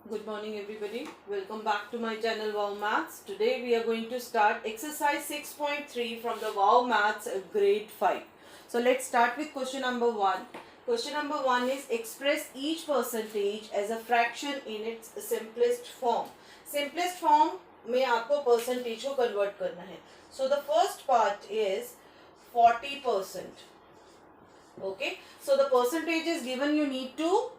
Good morning everybody. Welcome back to my channel Wow Maths. Today we are going to start exercise 6.3 from the Wow Maths grade 5. So let's start with question number 1. Question number 1 is express each percentage as a fraction in its simplest form. Simplest form में आपको percentage को convert करना है. So the first part is 40%. Okay. So the percentage is given, you need to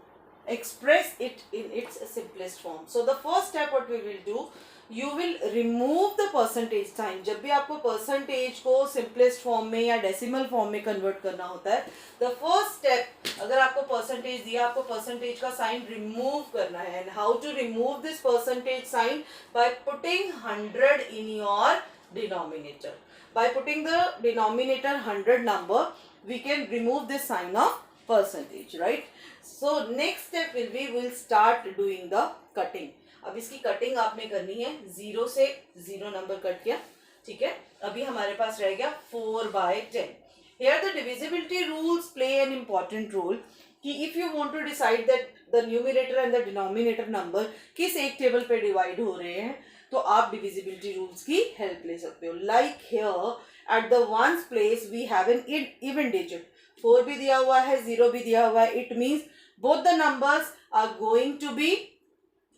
express it in its simplest form. So the first step what we will do, you will remove the percentage sign. जब भी आपको percentage को simplest form में या decimal form में convert करना होता है, the first step, अगर आपको percentage दिया, आपको percentage का sign remove करना है. And how to remove this percentage sign? By putting 100 in your denominator. By putting the denominator 100 number, we can remove this sign of percentage, right? So next step will be, we'll start doing the cutting. अब इसकी cutting आपने करनी है, 0 से 0 number cut किया, ठीक है. अभी हमारे पास रह गया 4/10. Here the divisibility rules play an important role. कि if you want to decide that the numerator and the denominator number किस एक टेबल पे डिवाइड हो रहे हैं, तो आप divisibility rules की हेल्प ले सकते हो. Like here at the ones place we have an even digit. 4 भी दिया हुआ है, 0 भी दिया हुआ है. It means both the numbers are going to be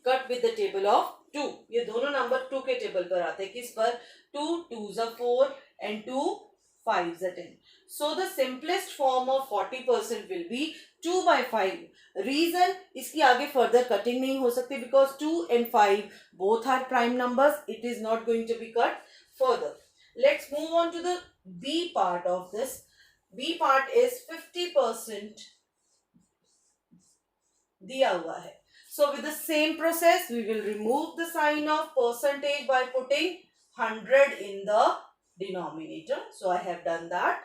cut with the table of 2. ये दोनों नंबर 2 के टेबल पर आते हैं. किस पर? 2 2s are 4 and 2 5s are 10. So the simplest form of 40% will be 2/5. Reason, इसकी आगे further cutting नहीं हो सकती because 2 and 5 both are prime numbers. It is not going to be cut further. Let's move on to the B part of this. B part is 50% दिया हुआ है. So with the same process, we will remove the sign of percentage by putting 100 in the denominator. So I have done that.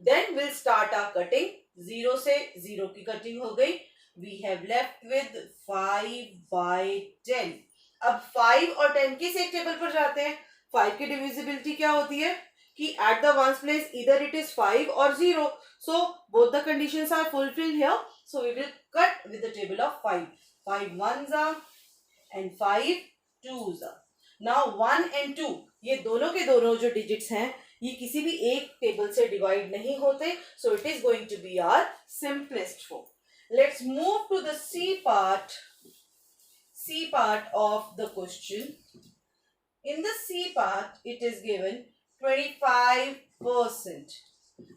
Then we'll start our cutting. 0 से 0 की cutting हो गई. We have left with 5/10. अब 5 और 10 किस एक table पर जाते हैं? 5 की डिविजिबिलिटी क्या होती है कि at the ones place either it is 5 or 0. So both the conditions are fulfilled here. So we will cut with the table of 5. 5 ones are and 5 twos are. Now 1 and 2 ये दोनों के दोनों जो digits हैं, ये किसी भी एक टेबल से डिवाइड नहीं होते. So it is going to be our simplest form. Let's move to the C part of the question. In the C part, it is given 25%.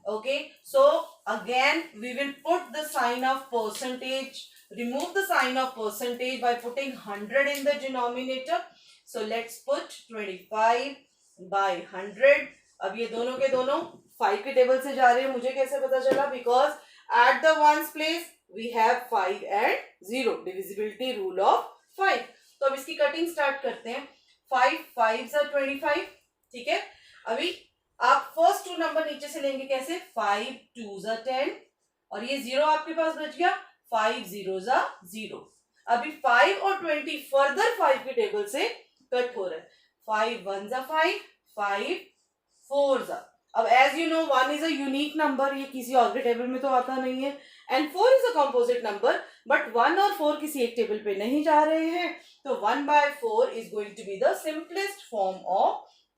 Okay, so again we will put the sign of percentage, remove the sign of percentage by putting 100 in the denominator. So let's put 25/100. अब ये दोनों के दोनों 5 के table से जा रहे हैं. मुझे कैसे पता चला? Because at the ones place we have 5 and 0. Divisibility rule of 5. तो अब इसकी कटिंग स्टार्ट करते हैं. 5 5s are 25. ठीक है. अभी आप फर्स्ट 2 नंबर नीचे से लेंगे कैसे? 5 2s are 10 और ये 0 आपके पास बच गया. 5 0s are 0. अभी 5 और 20 फर्दर 5 के टेबल से कट हो रहा है. 5 1s are 5, 5 4s are. अब as you know 1 is a unique number, ये किसी और के टेबल में तो आता नहीं है. And 4 is a composite number, but 1 और 4 किसी एक टेबल पे नहीं जा रहे हैं. तो 1/4 is going to be the simplest form of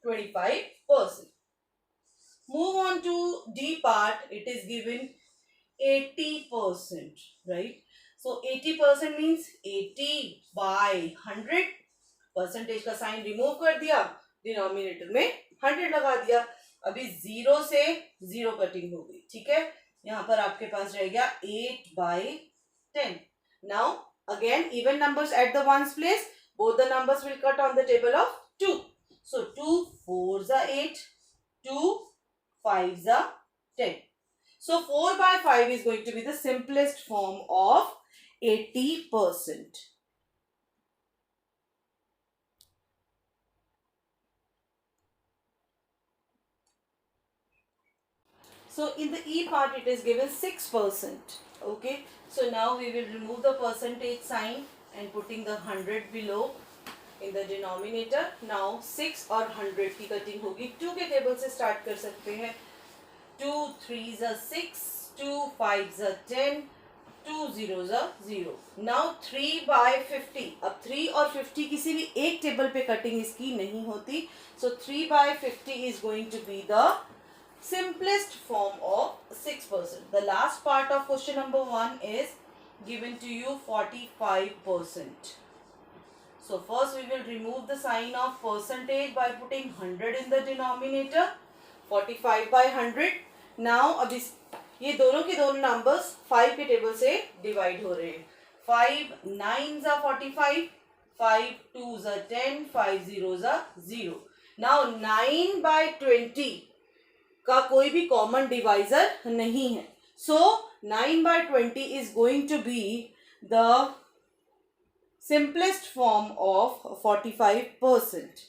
25%. Move on to D part. It is given 80%, right? So 80% means 80/100. Percentage का साइन रिमूव कर दिया, डिनोमिनेटर में 100 लगा दिया. अभी 0 से 0 कटिंग हो गई. ठीक है. यहाँ पर आपके पास रह गया 8/10. Now again even numbers at the ones place, both the numbers will cut on the table of 2. So 2 4s are 8, 2 5s are 10. So 4/5 is going to be the simplest form of 80%. So in the E part it is given 6%. Okay. So now we will remove the percentage sign and putting the 100 below in the denominator. Now 6 और 100 की cutting होगी. 2 के table से start कर सकते हैं. 2 3s are 6, 2 5s are 10, 2 zeros are 0. Now 3 by 50. अब 3 और 50 किसी भी एक टेबल पे कटिंग इसकी नहीं होती. So 3 by 50 is going to be the simplest form of 6%. The last part of question number 1 is given to you 45%. So first we will remove the sign of percentage by putting 100 in the denominator. 45 by 100. Now अब इस ये दोनों के दोनों numbers 5 के table से divide हो रहे हैं. 5 9s are 45, 5 2s are 10, 5 zeros are 0. Now 9 by 20 का कोई भी कॉमन डिवाइजर नहीं है. So 9 by 20 is going to be the simplest form of 45%.